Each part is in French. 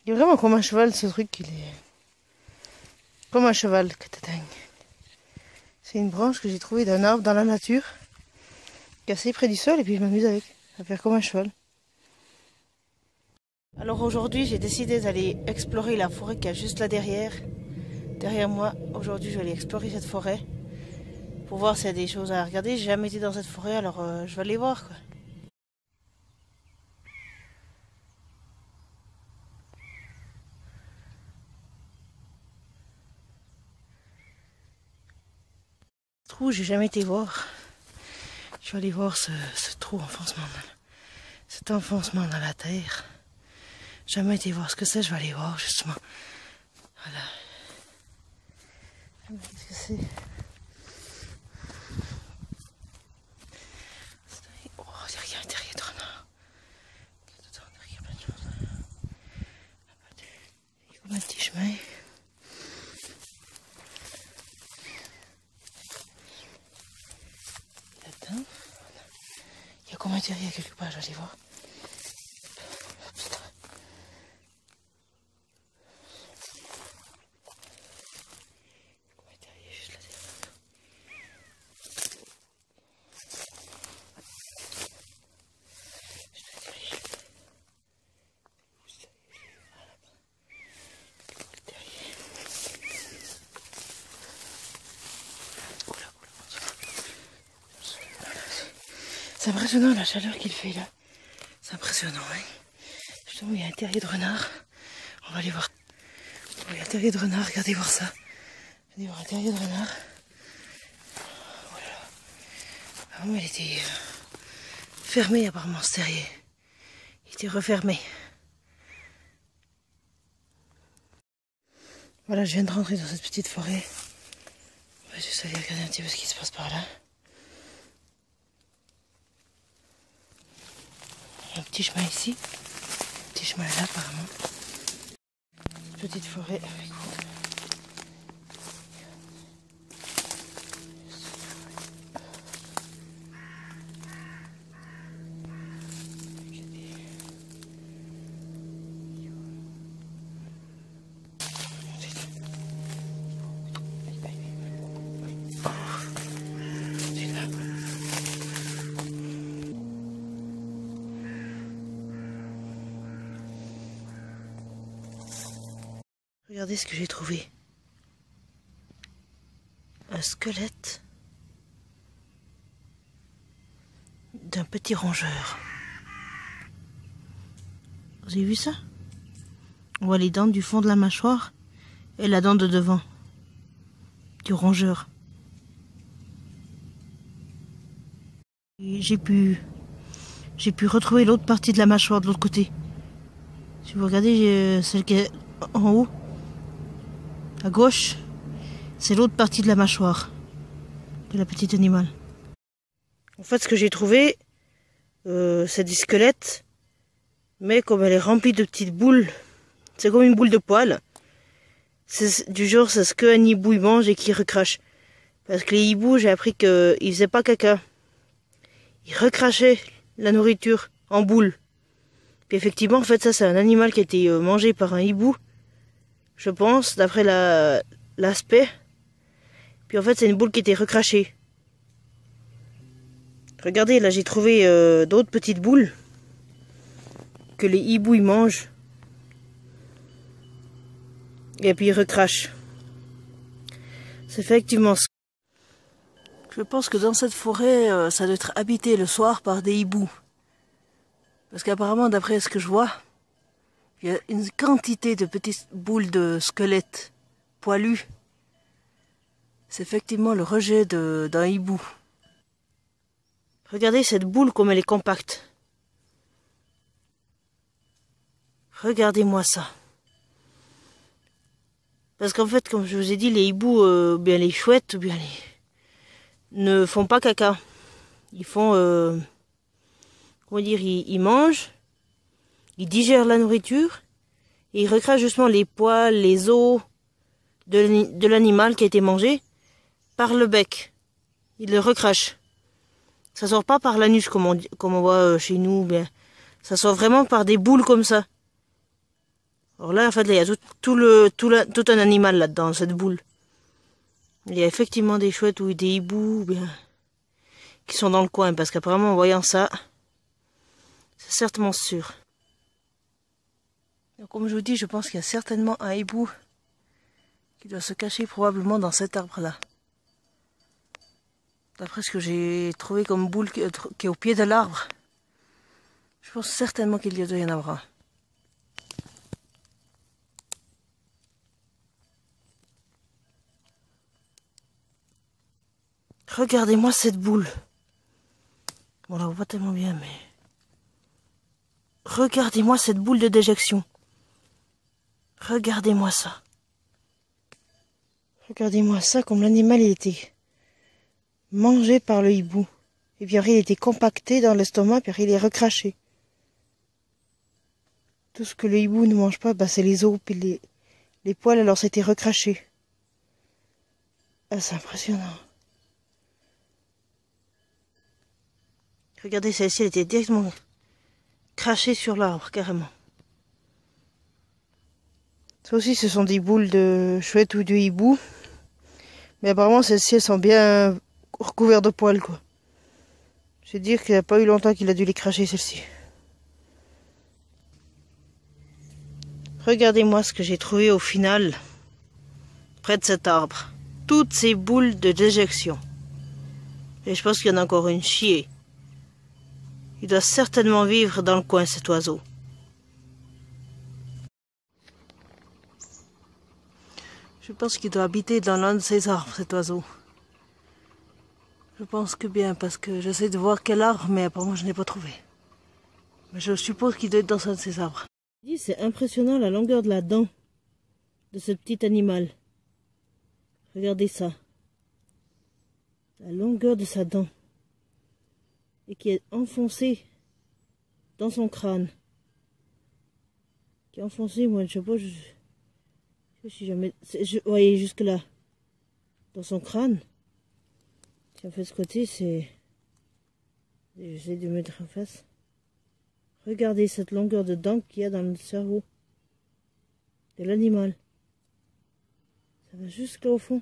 Il est vraiment comme un cheval, ce truc. Il est comme un cheval. C'est une branche que j'ai trouvée d'un arbre dans la nature, qui est assez près du sol, et puis je m'amuse avec. Ça va faire comme un cheval. Alors aujourd'hui, j'ai décidé d'aller explorer la forêt qu'il y a juste là derrière. Derrière moi, aujourd'hui, je vais aller explorer cette forêt pour voir s'il y a des choses à regarder. J'ai jamais été dans cette forêt, alors je vais aller voir, quoi. Ce trou, j'ai jamais été voir. Je vais aller voir ce trou cet enfoncement dans la terre. Jamais été voir ce que c'est, je vais aller voir justement. Voilà. Qu'est-ce que c'est? Oh, derrière un terrier de renard. Il y a plein de choses. Il y a comme un petit chemin. Là-dedans. Il y a comme un terrier quelque part, je vais aller voir. C'est impressionnant la chaleur qu'il fait là. C'est impressionnant, hein. Justement, il y a un terrier de renard. On va aller voir. Oh, il y a un terrier de renard, regardez voir ça. Regardez voir un terrier de renard. Oh là là. Ah, mais il était fermé apparemment ce terrier. Il était refermé. Voilà, je viens de rentrer dans cette petite forêt. On va juste aller regarder un petit peu ce qui se passe par là. Un petit chemin ici, un petit chemin là apparemment. Petite forêt avec vous. Regardez ce que j'ai trouvé. Un squelette d'un petit rongeur. Vous avez vu ça? On voit les dents du fond de la mâchoire et la dent de devant du rongeur. J'ai pu retrouver l'autre partie de la mâchoire de l'autre côté. Si vous regardez celle qui est en haut, à gauche, c'est l'autre partie de la mâchoire de la petite animal. En fait, ce que j'ai trouvé, c'est des squelettes, mais comme elle est remplie de petites boules, c'est comme une boule de poil. C'est du genre, c'est ce qu'un hibou il mange et qu'il recrache. Parce que les hiboux, j'ai appris qu'ils faisaient pas caca. Ils recrachaient la nourriture en boule. Puis effectivement, en fait, ça, c'est un animal qui a été mangé par un hibou. Je pense, d'après l'aspect. Puis en fait, c'est une boule qui était recrachée. Regardez, là, j'ai trouvé d'autres petites boules que les hiboux ils mangent. Et puis ils recrachent. C'est effectivement ça. Je pense que dans cette forêt, ça doit être habité le soir par des hiboux. Parce qu'apparemment, d'après ce que je vois, il y a une quantité de petites boules de squelettes poilus. C'est effectivement le rejet d'un hibou. Regardez cette boule comme elle est compacte. Regardez-moi ça. Parce qu'en fait, comme je vous ai dit, les hiboux, bien les chouettes, ou bien ne font pas caca. Ils font, comment dire, ils mangent, ils digèrent la nourriture, et ils recrachent justement les poils, les os de l'animal qui a été mangé par le bec. Ils le recrachent. Ça sort pas par l'anus comme on voit chez nous, bien. Ça sort vraiment par des boules comme ça. Alors là, en fait, là, il y a tout un animal là-dedans, cette boule. Il y a effectivement des chouettes ou des hiboux bien, qui sont dans le coin, parce qu'apparemment, en voyant ça, c'est certainement sûr. Donc, comme je vous dis, je pense qu'il y a certainement un hibou qui doit se cacher probablement dans cet arbre-là. D'après ce que j'ai trouvé comme boule qui est au pied de l'arbre, je pense certainement qu'il doit y en avoir un. Regardez-moi cette boule. Bon, on la voit pas tellement bien, mais... Regardez-moi cette boule de déjection. Regardez-moi ça. Regardez-moi ça, comme l'animal il était mangé par le hibou. Et puis après il était compacté dans l'estomac, puis après il est recraché. Tout ce que le hibou ne mange pas, bah, c'est les os, puis les poils, alors c'était recraché. Ah, c'est impressionnant. Regardez, celle-ci, elle était directement crachée sur l'arbre, carrément. Ça aussi, ce sont des boules de chouette ou de hibou. Mais apparemment, celles-ci, elles sont bien recouvertes de poils, quoi. Je vais dire qu'il n'y a pas eu longtemps qu'il a dû les cracher, celles-ci. Regardez-moi ce que j'ai trouvé au final, près de cet arbre. Toutes ces boules de déjection. Et je pense qu'il y en a encore une chier. Il doit certainement vivre dans le coin, cet oiseau. Je pense qu'il doit habiter dans l'un de ces arbres, cet oiseau. Je pense que bien, parce que j'essaie de voir quel arbre, mais apparemment je n'ai pas trouvé. Mais je suppose qu'il doit être dans un de ces arbres. C'est impressionnant la longueur de la dent de ce petit animal. Regardez ça. La longueur de sa dent. Et qui est enfoncée dans son crâne. Qui est enfoncée, moi je sais pas, je sais jamais... Vous voyez jusque là. Dans son crâne. Si on fait ce côté, c'est... J'essaie de mettre en face. Regardez cette longueur de dents qu'il y a dans le cerveau de l'animal. Ça va jusque là au fond.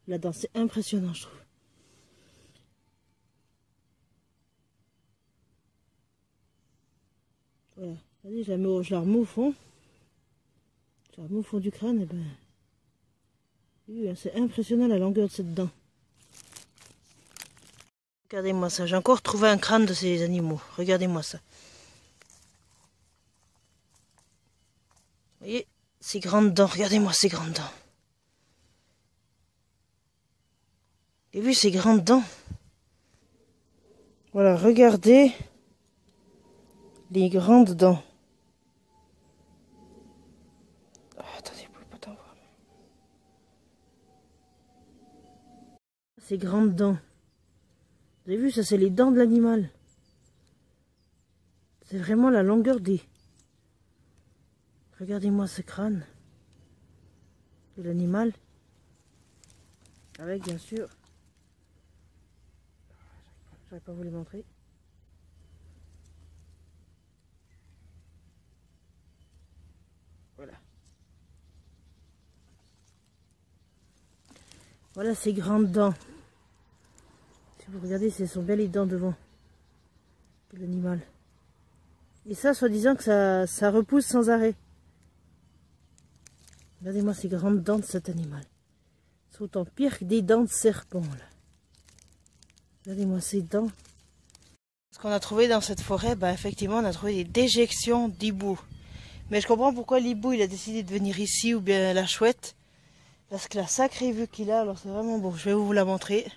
La dent, c'est impressionnant, je trouve. Voilà. Allez, je la remets au fond. Je la remets au fond du crâne, et ben... C'est impressionnant la longueur de cette dent. Regardez-moi ça, j'ai encore trouvé un crâne de ces animaux. Regardez-moi ça. Vous voyez, ces grandes dents, regardez-moi ces grandes dents. Vous avez vu ces grandes dents? Voilà, regardez les grandes dents. Oh, attendez, vous pouvez pas t'en voir. Ces grandes dents. Vous avez vu, ça c'est les dents de l'animal. C'est vraiment la longueur des... Regardez-moi ce crâne de l'animal. Avec bien sûr... Je n'arrive pas à vous les montrer. Voilà. Voilà ces grandes dents. Si vous regardez, ce sont bien les dents devant de l'animal. Et ça, soi-disant que ça repousse sans arrêt. Regardez-moi ces grandes dents de cet animal. Elles sont autant pires que des dents de serpent, là. Regardez-moi ces dents. Ce qu'on a trouvé dans cette forêt, bah effectivement, on a trouvé des déjections d'hibou. Mais je comprends pourquoi l'hibou il a décidé de venir ici, ou bien la chouette. Parce que la sacrée vue qu'il a, alors c'est vraiment beau. Je vais vous la montrer.